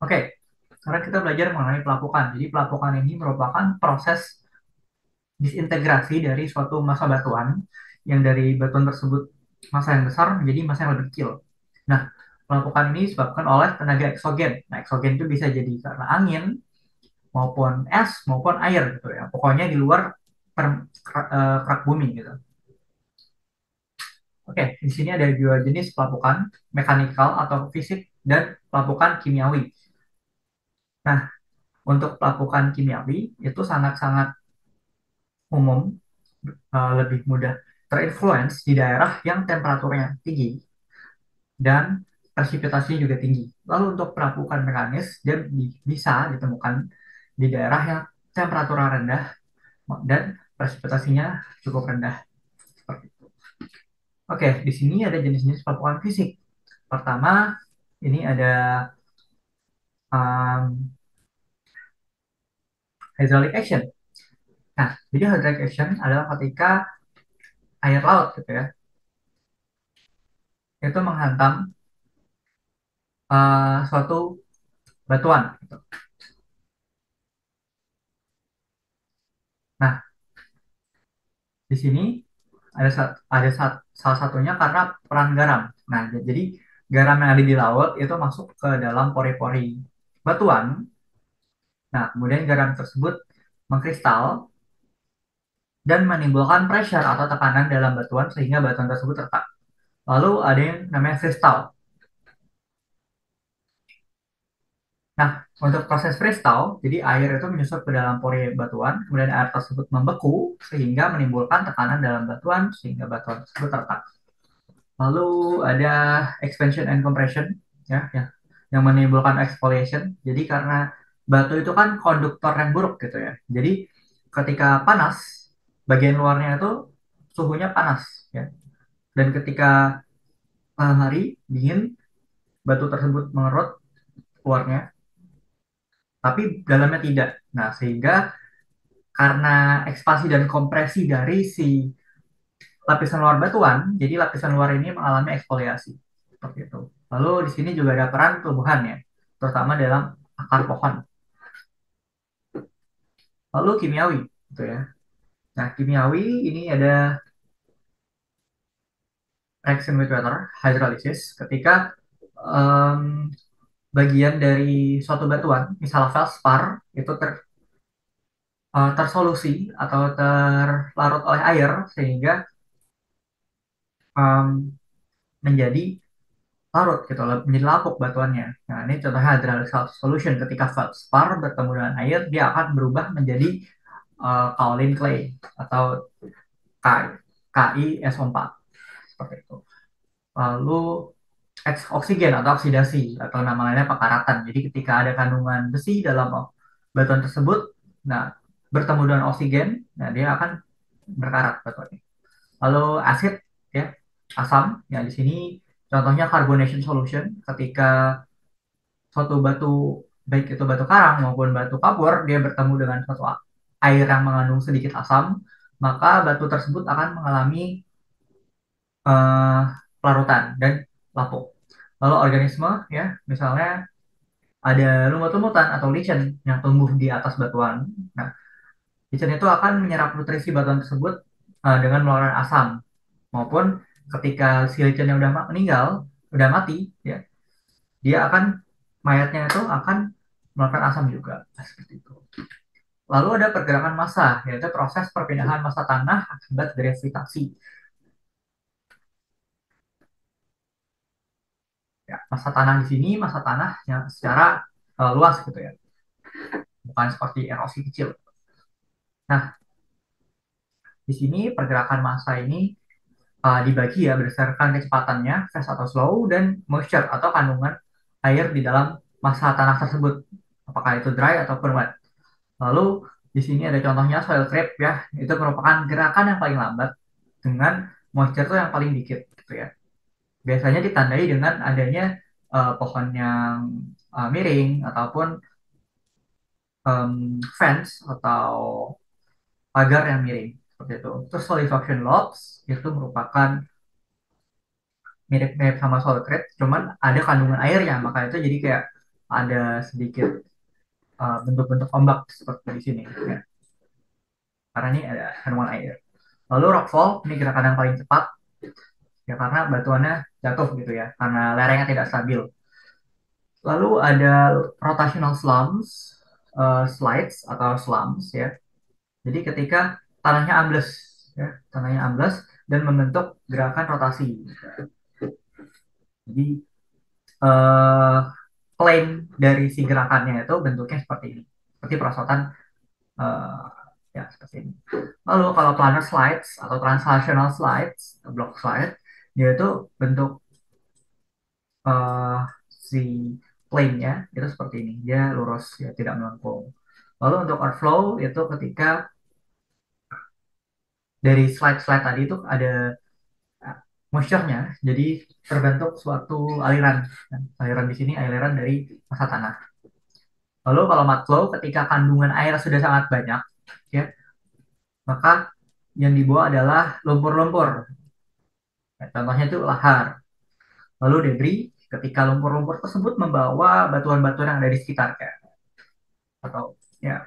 Oke, sekarang kita belajar mengenai pelapukan. Jadi pelapukan ini merupakan proses disintegrasi dari suatu massa batuan yang dari batuan tersebut massa yang besar menjadi massa yang lebih kecil. Nah, pelapukan ini disebabkan oleh tenaga eksogen. Nah, eksogen itu bisa jadi karena angin maupun es maupun air gitu ya. Pokoknya di luar kerak bumi gitu. Oke, di sini ada dua jenis pelapukan, mekanikal atau fisik dan pelapukan kimiawi. Nah, untuk pelapukan kimiawi itu sangat-sangat umum, lebih mudah terinfluence di daerah yang temperaturnya tinggi dan presipitasinya juga tinggi. Lalu untuk pelapukan mekanis, dia bisa ditemukan di daerah yang temperaturnya rendah dan presipitasinya cukup rendah. Seperti itu. Oke, di sini ada jenis-jenis pelapukan fisik. Pertama, ini ada um, hydraulic action. Nah, jadi hydraulic action adalah ketika air laut gitu ya, itu menghantam suatu batuan gitu. Nah, di sini salah satunya karena peran garam. Nah, jadi garam yang ada di laut itu masuk ke dalam pori-pori batuan. Nah, kemudian garam tersebut mengkristal dan menimbulkan pressure atau tekanan dalam batuan sehingga batuan tersebut retak. Lalu ada yang namanya kristal. Nah, untuk proses freestyle, jadi air itu menyusup ke dalam pori batuan, kemudian air tersebut membeku sehingga menimbulkan tekanan dalam batuan sehingga batuan tersebut retak. Lalu ada expansion and compression, ya, yang menimbulkan exfoliation. Jadi karena batu itu kan konduktor yang buruk gitu ya. Jadi ketika panas, bagian luarnya itu suhunya panas, ya. Dan ketika malam hari dingin, batu tersebut mengerut keluarnya, tapi dalamnya tidak. Nah, sehingga karena ekspansi dan kompresi dari si lapisan luar batuan, jadi lapisan luar ini mengalami eksfoliasi. Seperti itu. Lalu di sini juga ada peran tumbuhan ya, terutama dalam akar pohon. Lalu kimiawi, gitu ya. Nah, kimiawi ini ada reaction with water, hydrolysis, ketika em, bagian dari suatu batuan, misalnya feldspar, itu tersolusi atau terlarut oleh air sehingga em, menjadi larut gitu, menjadi lapuk batuannya. Nah, ini contohnya hydraulic solution ketika feldspar bertemu dengan air, dia akan berubah menjadi kaolin clay atau KiSO4 seperti itu. Lalu oksigen atau oksidasi atau nama lainnya pekaratan. Jadi ketika ada kandungan besi dalam batuan tersebut, nah bertemu dengan oksigen, nah dia akan berkarat batuannya. Lalu asid, ya, asam, ya di sini contohnya carbonation solution ketika suatu batu, baik itu batu karang maupun batu kapur, dia bertemu dengan suatu air yang mengandung sedikit asam, maka batu tersebut akan mengalami eh, pelarutan dan lapuk. Lalu organisme, ya, misalnya ada lumut-lumutan atau lichen yang tumbuh di atas batuan. Nah, lichen itu akan menyerap nutrisi batuan tersebut dengan mengeluarkan asam, maupun ketika si licennya udah meninggal, udah mati, ya, dia akan mayatnya itu akan mengeluarkan asam juga. Nah, seperti itu. Lalu ada pergerakan massa, yaitu proses perpindahan massa tanah akibat gravitasi. Ya, massa tanah di sini massa tanah yang secara luas gitu ya, bukan seperti erosi kecil. Nah, di sini pergerakan massa ini dibagi ya berdasarkan kecepatannya, fast atau slow, dan moisture atau kandungan air di dalam massa tanah tersebut, apakah itu dry ataupun wet. Lalu di sini ada contohnya soil creep, ya, itu merupakan gerakan yang paling lambat dengan moisture itu yang paling dikit gitu ya. Biasanya ditandai dengan adanya pohon yang miring ataupun fence atau pagar yang miring seperti itu. Terus solidification logs itu merupakan mirip-mirip sama soil creep, cuman ada kandungan airnya, maka itu jadi kayak ada sedikit bentuk-bentuk ombak seperti di sini ya. Karena ini ada kandungan air. Lalu rockfall ini gerakan yang paling cepat ya karena batuannya jatuh gitu ya karena lerengnya tidak stabil. Lalu ada rotational slides atau slumps ya. Jadi ketika tanahnya ambles ya, tanahnya ambles dan membentuk gerakan rotasi. Jadi eh, plane dari si gerakannya itu bentuknya seperti ini, seperti perosotan eh, ya seperti ini. Lalu kalau planar slides atau translational slides, block slide, dia itu bentuk eh, si plane-nya itu seperti ini, dia lurus ya tidak melengkung. Lalu untuk outflow itu ketika dari slide-slide tadi itu ada uh, moisture-nya, jadi terbentuk suatu aliran. Nah, aliran di sini aliran dari massa tanah. Lalu kalau mud flow ketika kandungan air sudah sangat banyak, ya, maka yang dibawa adalah lumpur-lumpur. Ya, contohnya itu lahar. Lalu debris ketika lumpur-lumpur tersebut membawa batuan-batuan yang ada di sekitarnya atau ya.